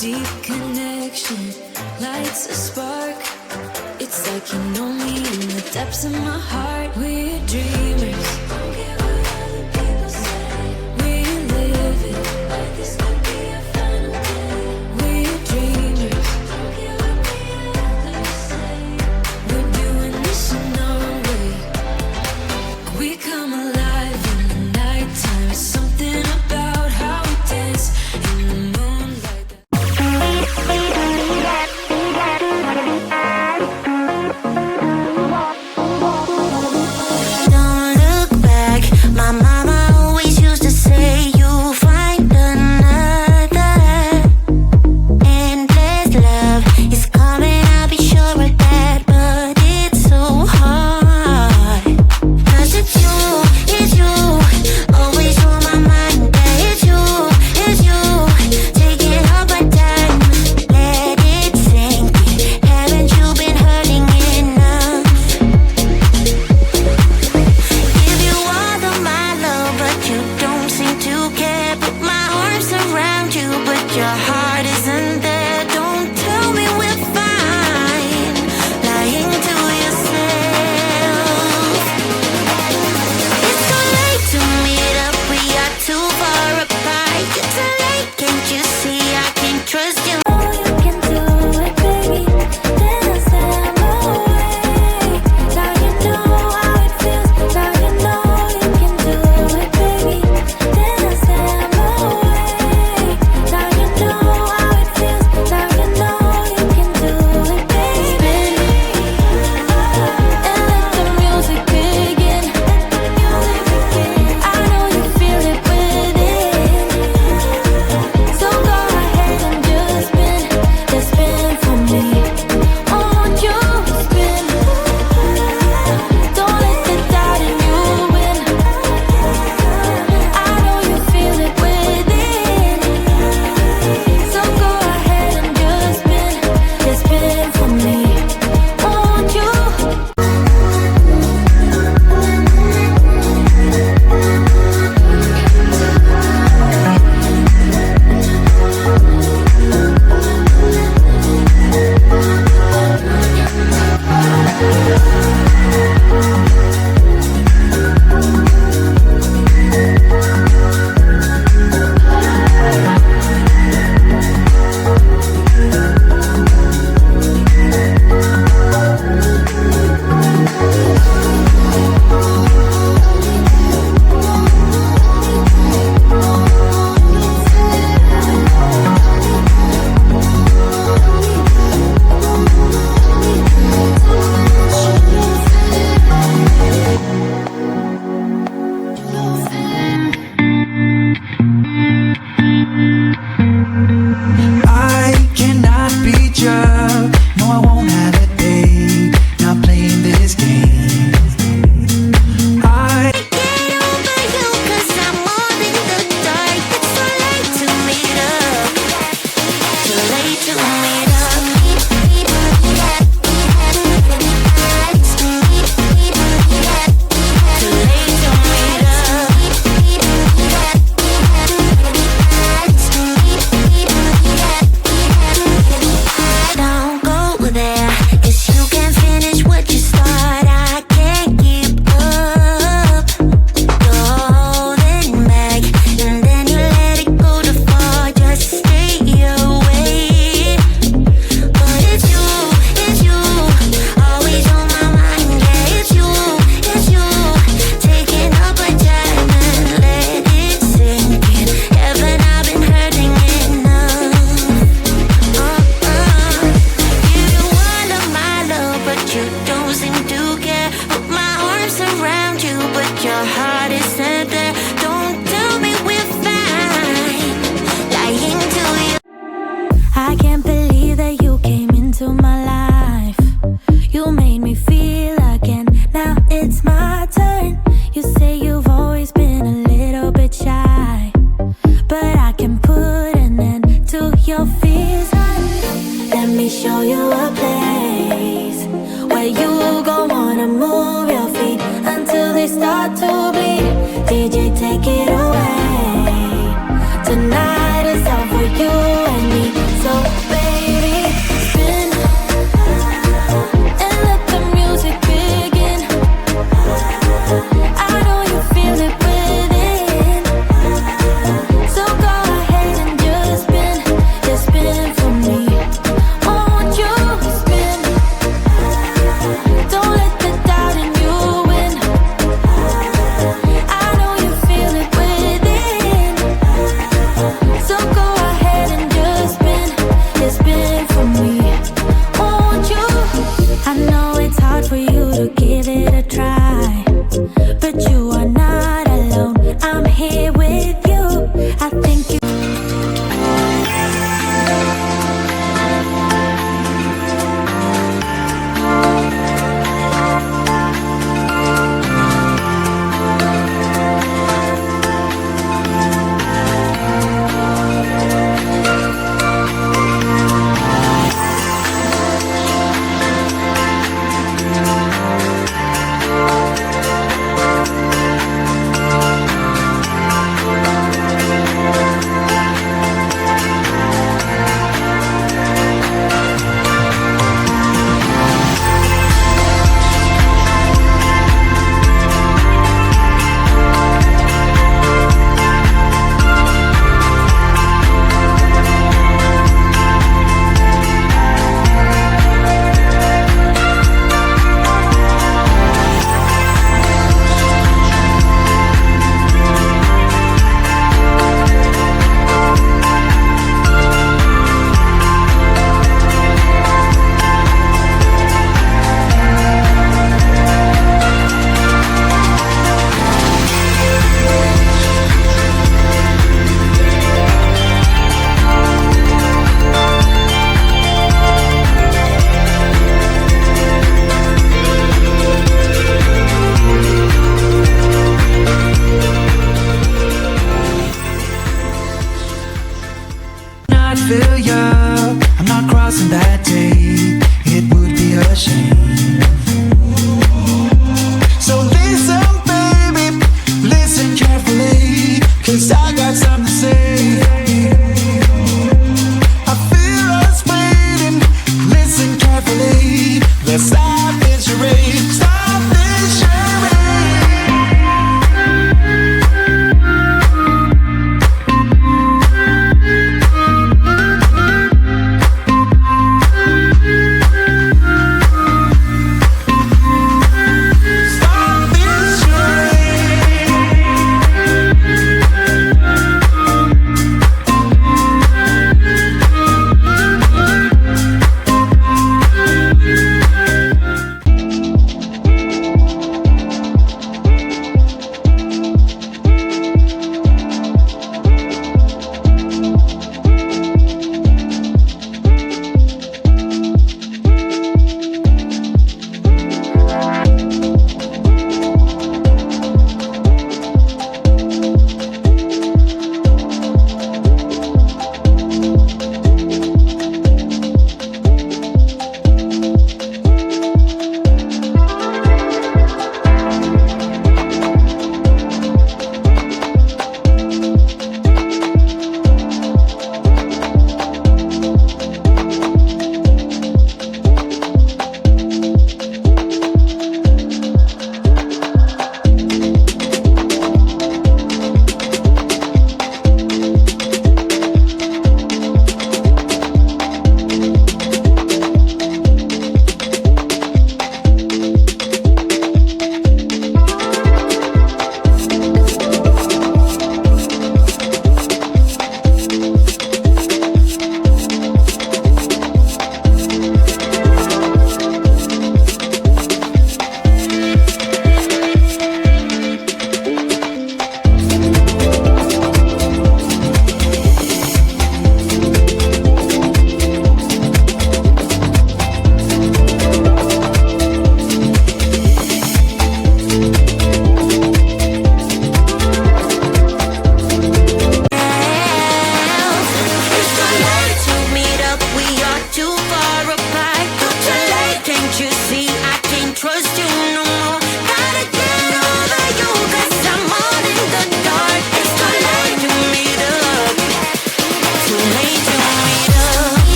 deep connection lights a spark. It's like you know me in the depths of my heart. We're dreamers. Don't care what other people say. We live it like this could be our final day. We're dreamers. Don't care what the others say. We're doing this in our way. We come alive in the nighttime. There's something about how we dance in the moonlight. Don't look back. My mama always used to say you'll find another. Endless love is coming, I'll be sure of that. But it's so hard. 'Cause it's you, always on my mind. Yeah, it's you, taking all my time. Let it sink in. Haven't you been hurting enough? Give you all of my love, but you don't seem to care. Put my arms around you, but your heart isn't there. Don't tell me we're fine, lying to yourself. It's too late to meet up, we are too far apart. It's too late, can't you see I can't trust you? You can do it, baby. Dance them away. Now you know how it feels. Now you know you can do it, baby. Dance them away. Now you know how it feels. Now you know you can do it, baby. And let the music begin. I know you feel it within. So go ahead and just spin for me. Won't you spin? Don't let the doubt in you win. I know you feel it within. So go ahead and just spin for me. Won't you? I cannot be drugged. No, I won't have a day. Not playing this game. I Get over you, 'cause I'm all in the dark. It's too late to meet up. Too late to meet up. Too late to meet up. Don't go there, 'cause you can't finish what you start. I can't keep up. You're holding back, and then you let it go too far. Just stay away. But it's you, always on my mind. Yeah, it's you, taking up my time and let it sink in. Haven't I been hurting enough? Give you all of my love, but you don't seem to care. Put my arms around you, but your heart isn't there. Don't tell me we're fine, lying to you. I can't believe that you came into my life. You made me feel again. Now it's my turn. You say you've always been a little bit shy, but I can put an end to your fears. Let me show you a place where you gon' wanna move your feet until they start to bleed. DJ, take it away. Tonight is all for you and me, so Let's stop this charade. Stop this charade.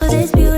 This beauty